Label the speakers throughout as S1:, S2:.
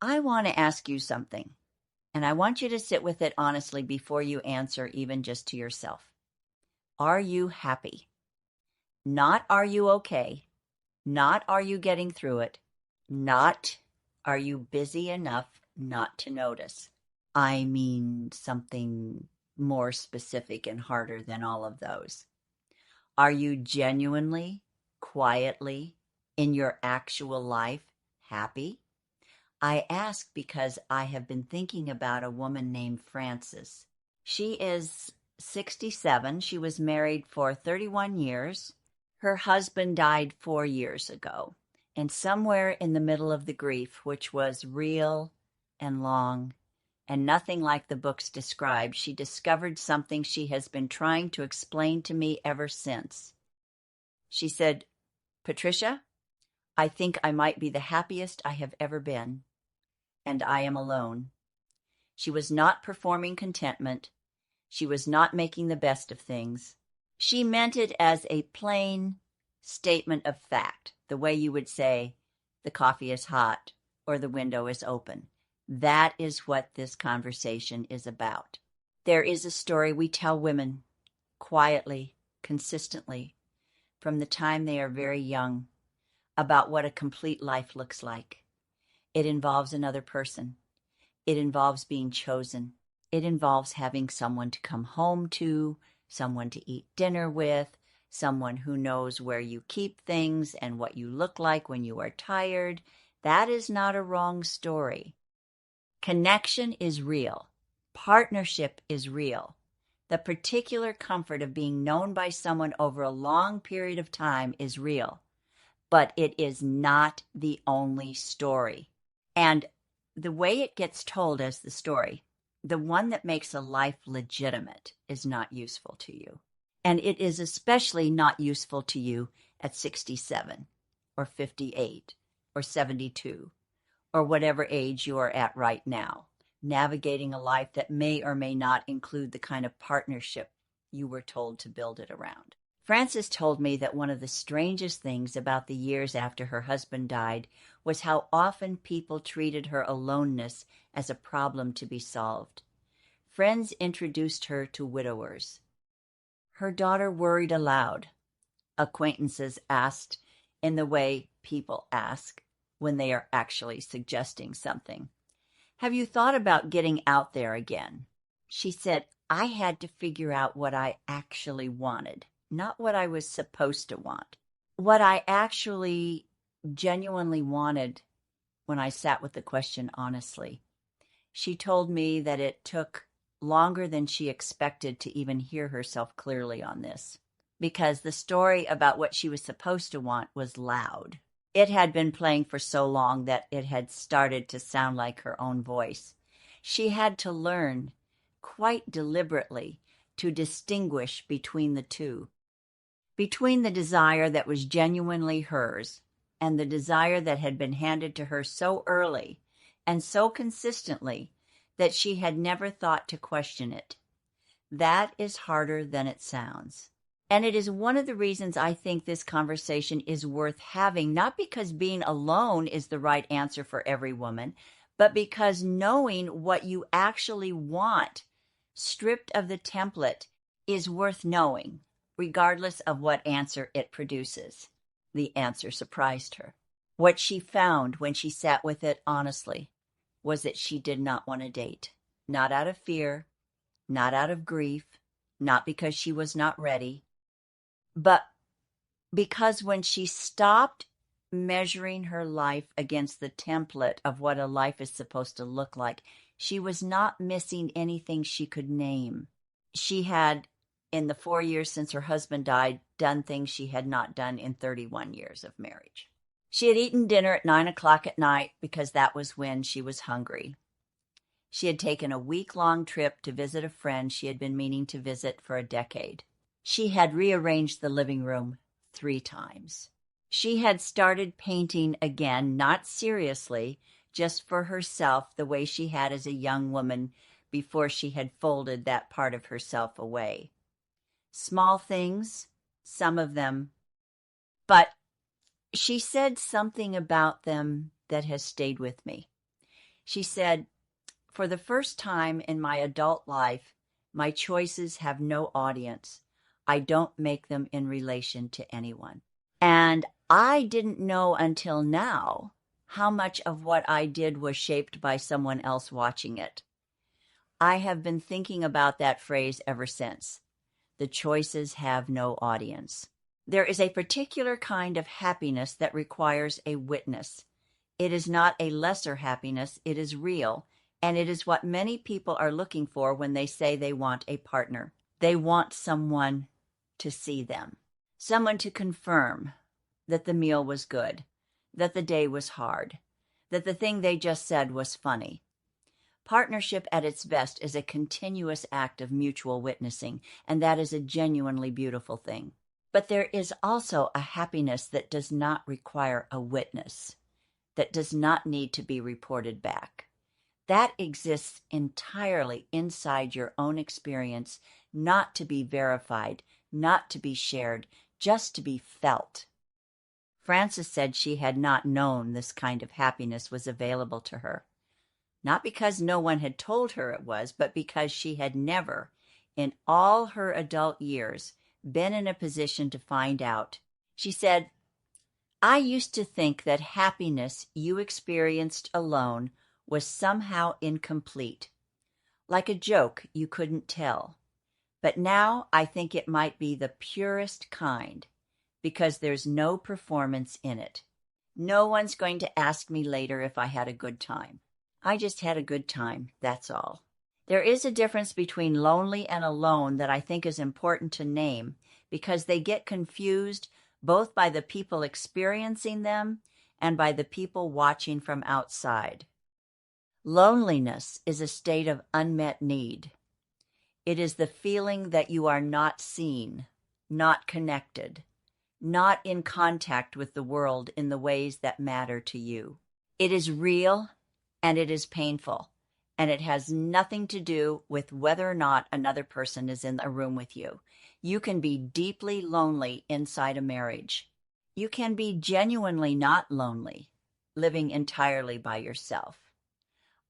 S1: I want to ask you something, and I want you to sit with it honestly before you answer, even just to yourself. Are you happy? Not are you okay? Not are you getting through it? Not are you busy enough not to notice? I mean something more specific and harder than all of those. Are you genuinely, quietly, in your actual life, happy? I ask because I have been thinking about a woman named Frances. She is 67. She was married for 31 years. Her husband died 4 years ago. And somewhere in the middle of the grief, which was real and long and nothing like the books described, she discovered something she has been trying to explain to me ever since. She said, "Patricia, I think I might be the happiest I have ever been, and I am alone." She was not performing contentment. She was not making the best of things. She meant it as a plain statement of fact, the way you would say, the coffee is hot or the window is open. That is what this conversation is about. There is a story we tell women quietly, consistently, from the time they are very young, about what a complete life looks like. It involves another person. It involves being chosen. It involves having someone to come home to, someone to eat dinner with, someone who knows where you keep things and what you look like when you are tired. That is not a wrong story. Connection is real. Partnership is real. The particular comfort of being known by someone over a long period of time is real. But it is not the only story. And the way it gets told as the story, the one that makes a life legitimate, is not useful to you. And it is especially not useful to you at 67 or 58 or 72 or whatever age you are at right now, navigating a life that may or may not include the kind of partnership you were told to build it around. Frances told me that one of the strangest things about the years after her husband died was how often people treated her aloneness as a problem to be solved. Friends introduced her to widowers. Her daughter worried aloud. Acquaintances asked in the way people ask when they are actually suggesting something. "Have you thought about getting out there again?" She said, "I had to figure out what I actually wanted, not what I was supposed to want. What I actually genuinely wanted when I sat with the question honestly." She told me that it took longer than she expected to even hear herself clearly on this, because the story about what she was supposed to want was loud. It had been playing for so long that it had started to sound like her own voice. She had to learn, quite deliberately, to distinguish between the two, between the desire that was genuinely hers and the desire that had been handed to her so early and so consistently that she had never thought to question it. That is harder than it sounds. And it is one of the reasons I think this conversation is worth having, not because being alone is the right answer for every woman, but because knowing what you actually want, stripped of the template, is worth knowing, regardless of what answer it produces. The answer surprised her. What she found when she sat with it honestly was that she did not want to date. Not out of fear, not out of grief, not because she was not ready, but because when she stopped measuring her life against the template of what a life is supposed to look like, she was not missing anything she could name. She had, in the 4 years since her husband died, done things she had not done in 31 years of marriage. She had eaten dinner at 9 o'clock at night because that was when she was hungry. She had taken a week-long trip to visit a friend she had been meaning to visit for a decade. She had rearranged the living room 3 times. She had started painting again, not seriously, just for herself, the way she had as a young woman before she had folded that part of herself away. Small things, some of them, but she said something about them that has stayed with me. She said, "For the first time in my adult life, my choices have no audience. I don't make them in relation to anyone." And I didn't know until now how much of what I did was shaped by someone else watching it. I have been thinking about that phrase ever since. The choices have no audience. There is a particular kind of happiness that requires a witness. It is not a lesser happiness, it is real, and it is what many people are looking for when they say they want a partner. They want someone to see them, someone to confirm that the meal was good, that the day was hard, that the thing they just said was funny. Partnership at its best is a continuous act of mutual witnessing, and that is a genuinely beautiful thing. But there is also a happiness that does not require a witness, that does not need to be reported back. That exists entirely inside your own experience, not to be verified, not to be shared, just to be felt. Frances said she had not known this kind of happiness was available to her. Not because no one had told her it was, but because she had never, in all her adult years, been in a position to find out. She said, "I used to think that happiness you experienced alone was somehow incomplete, like a joke you couldn't tell. But now I think it might be the purest kind, because there's no performance in it. No one's going to ask me later if I had a good time. I just had a good time, that's all." There is a difference between lonely and alone that I think is important to name, because they get confused both by the people experiencing them and by the people watching from outside. Loneliness is a state of unmet need. It is the feeling that you are not seen, not connected, not in contact with the world in the ways that matter to you. It is real and it is painful, and it has nothing to do with whether or not another person is in a room with you. You can be deeply lonely inside a marriage. You can be genuinely not lonely, living entirely by yourself.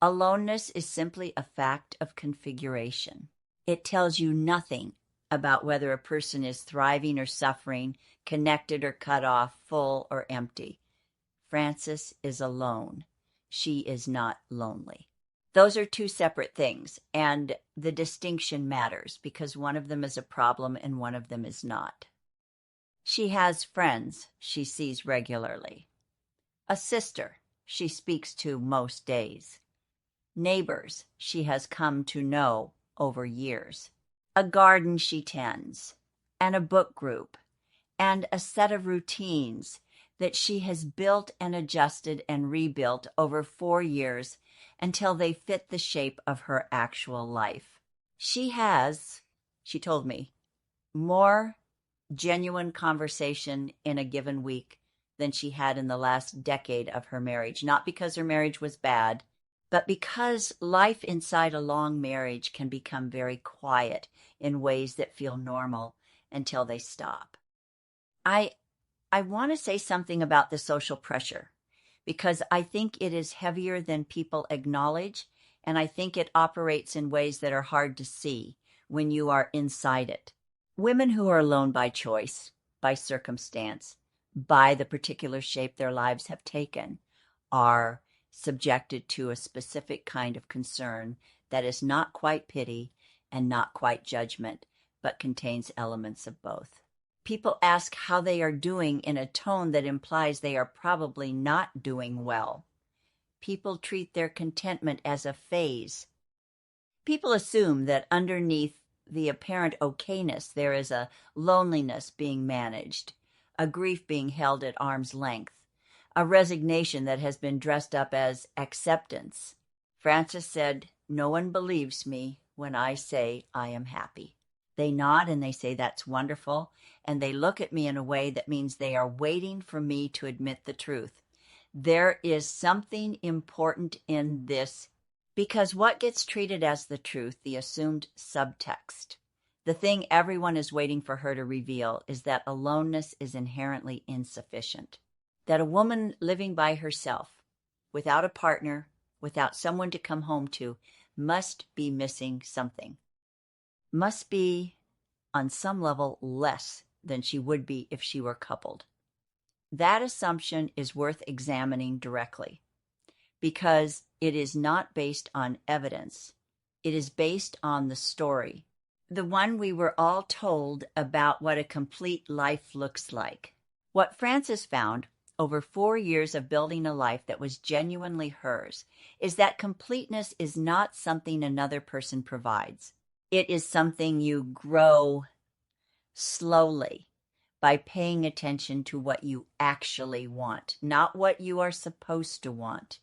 S1: Aloneness is simply a fact of configuration. It tells you nothing about whether a person is thriving or suffering, connected or cut off, full or empty. Frances is alone. She is not lonely. Those are two separate things, and the distinction matters because one of them is a problem and one of them is not. She has friends she sees regularly. A sister she speaks to most days. Neighbors she has come to know over years. A garden she tends, and a book group, and a set of routines that she has built and adjusted and rebuilt over 4 years until they fit the shape of her actual life. She has, she told me, more genuine conversation in a given week than she had in the last decade of her marriage. Not because her marriage was bad, but because life inside a long marriage can become very quiet in ways that feel normal until they stop. I want to say something about the social pressure, because I think it is heavier than people acknowledge, and I think it operates in ways that are hard to see when you are inside it. Women who are alone by choice, by circumstance, by the particular shape their lives have taken, are subjected to a specific kind of concern that is not quite pity and not quite judgment, but contains elements of both. People ask how they are doing in a tone that implies they are probably not doing well. People treat their contentment as a phase. People assume that underneath the apparent okayness there is a loneliness being managed, a grief being held at arm's length, a resignation that has been dressed up as acceptance. Frances said, "No one believes me when I say I am happy." They nod and they say that's wonderful, and they look at me in a way that means they are waiting for me to admit the truth. There is something important in this, because what gets treated as the truth, the assumed subtext, the thing everyone is waiting for her to reveal, is that aloneness is inherently insufficient. That a woman living by herself, without a partner, without someone to come home to must be missing something, must be on some level less than she would be if she were coupled. That assumption is worth examining directly because it is not based on evidence. It is based on the story, the one we were all told about what a complete life looks like. What Frances found over 4 years of building a life that was genuinely hers is that completeness is not something another person provides. It is something you grow slowly by paying attention to what you actually want, not what you are supposed to want,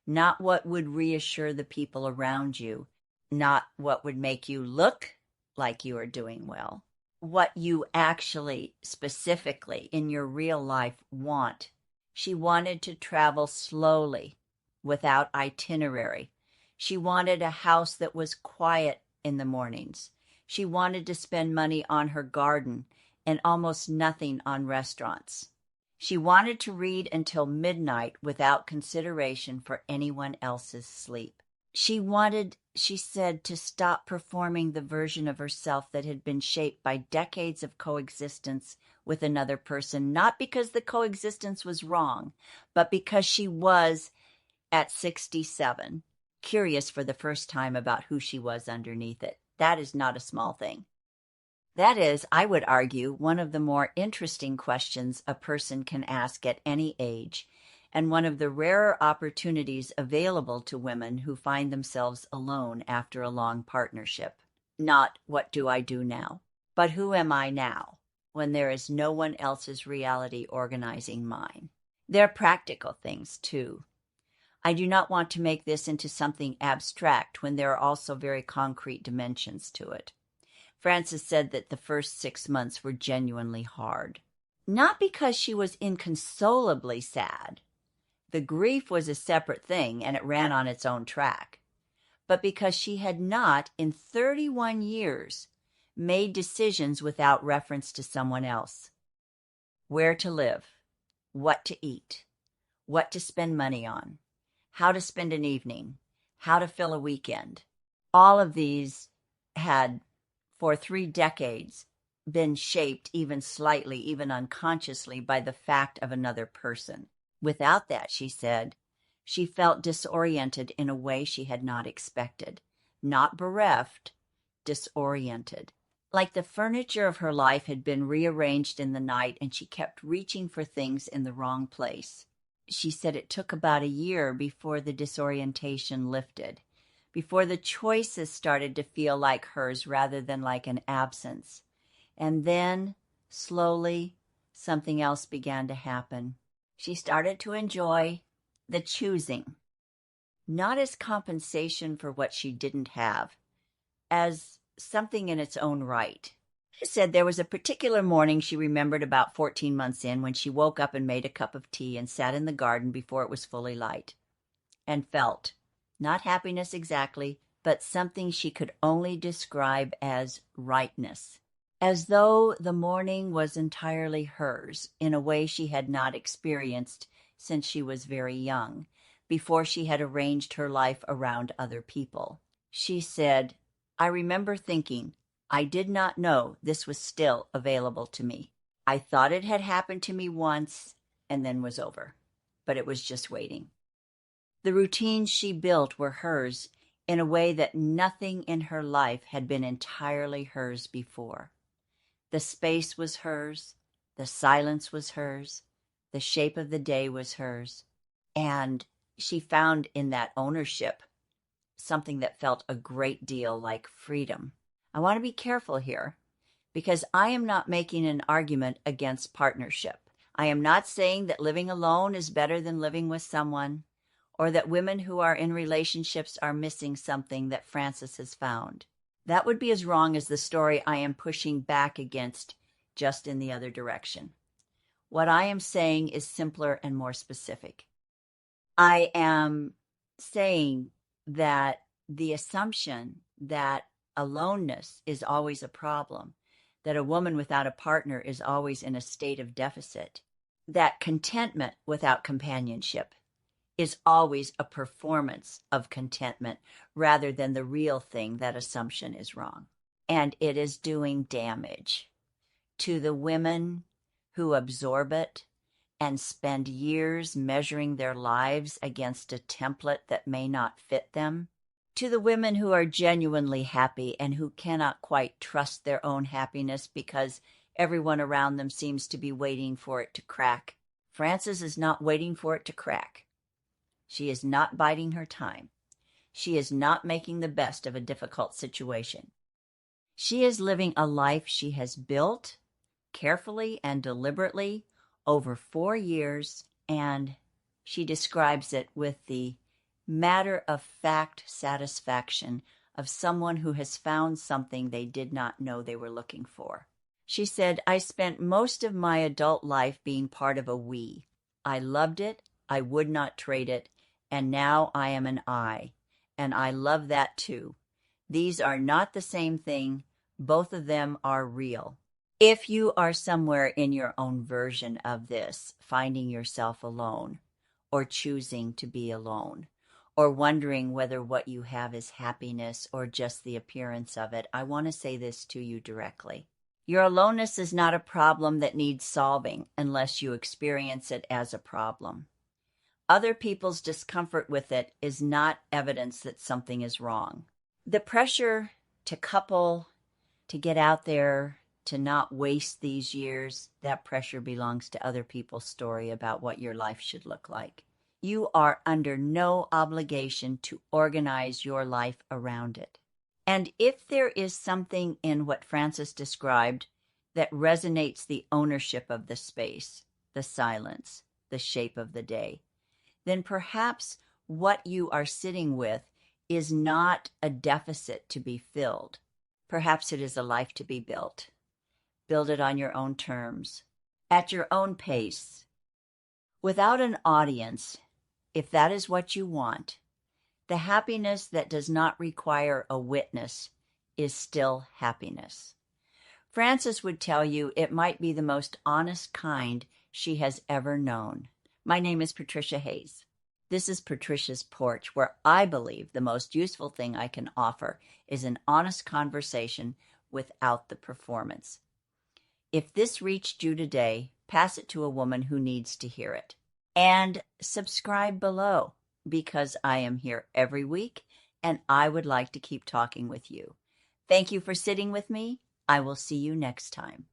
S1: not what would reassure the people around you, not what would make you look like you are doing well. What you actually, specifically in your real life, want. She wanted to travel slowly, without itinerary. She wanted a house that was quiet in the mornings. She wanted to spend money on her garden and almost nothing on restaurants. She wanted to read until midnight without consideration for anyone else's sleep. She wanted, she said, to stop performing the version of herself that had been shaped by decades of coexistence with another person, not because the coexistence was wrong, but because she was, at 67, curious for the first time about who she was underneath it. That is not a small thing. That is, I would argue, one of the more interesting questions a person can ask at any age, and one of the rarer opportunities available to women who find themselves alone after a long partnership. Not, what do I do now? But who am I now, when there is no one else's reality organizing mine? They're practical things, too. I do not want to make this into something abstract when there are also very concrete dimensions to it. Frances said that the first 6 months were genuinely hard. Not because she was inconsolably sad. The grief was a separate thing, and it ran on its own track. But because she had not, in 31 years, made decisions without reference to someone else. Where to live, what to eat, what to spend money on, how to spend an evening, how to fill a weekend. All of these had, for 3 decades, been shaped even slightly, even unconsciously, by the fact of another person. Without that, she said, she felt disoriented in a way she had not expected. Not bereft, disoriented. Like the furniture of her life had been rearranged in the night and she kept reaching for things in the wrong place. She said it took about a year before the disorientation lifted, before the choices started to feel like hers rather than like an absence. And then, slowly, something else began to happen. She started to enjoy the choosing, not as compensation for what she didn't have, as something in its own right. She said there was a particular morning she remembered about 14 months in when she woke up and made a cup of tea and sat in the garden before it was fully light, and felt, not happiness exactly, but something she could only describe as rightness. As though the morning was entirely hers in a way she had not experienced since she was very young, before she had arranged her life around other people. She said, I remember thinking, I did not know this was still available to me. I thought it had happened to me once and then was over, but it was just waiting. The routines she built were hers in a way that nothing in her life had been entirely hers before. The space was hers, the silence was hers, the shape of the day was hers, and she found in that ownership something that felt a great deal like freedom. I want to be careful here because I am not making an argument against partnership. I am not saying that living alone is better than living with someone, or that women who are in relationships are missing something that Frances has found. That would be as wrong as the story I am pushing back against, just in the other direction. What I am saying is simpler and more specific. I am saying that the assumption that aloneness is always a problem, that a woman without a partner is always in a state of deficit, that contentment without companionship is always a performance of contentment rather than the real thing. That assumption is wrong. And it is doing damage to the women who absorb it and spend years measuring their lives against a template that may not fit them, to the women who are genuinely happy and who cannot quite trust their own happiness because everyone around them seems to be waiting for it to crack. Frances is not waiting for it to crack. She is not biding her time. She is not making the best of a difficult situation. She is living a life she has built carefully and deliberately over 4 years, and she describes it with the matter-of-fact satisfaction of someone who has found something they did not know they were looking for. She said, "I spent most of my adult life being part of a we. I loved it, I would not trade it, and now I am an I, and I love that too. These are not the same thing. Both of them are real." If you are somewhere in your own version of this, finding yourself alone, or choosing to be alone, or wondering whether what you have is happiness or just the appearance of it, I want to say this to you directly. Your aloneness is not a problem that needs solving unless you experience it as a problem. Other people's discomfort with it is not evidence that something is wrong. The pressure to couple, to get out there, to not waste these years, that pressure belongs to other people's story about what your life should look like. You are under no obligation to organize your life around it. And if there is something in what Frances described that resonates the ownership of the space, the silence, the shape of the day, then perhaps what you are sitting with is not a deficit to be filled. Perhaps it is a life to be built. Build it on your own terms, at your own pace, without an audience, if that is what you want. The happiness that does not require a witness is still happiness. Frances would tell you it might be the most honest kind she has ever known. My name is Patricia Hayes. This is Patricia's Porch, where I believe the most useful thing I can offer is an honest conversation without the performance. If this reached you today, pass it to a woman who needs to hear it. And subscribe below, because I am here every week and I would like to keep talking with you. Thank you for sitting with me. I will see you next time.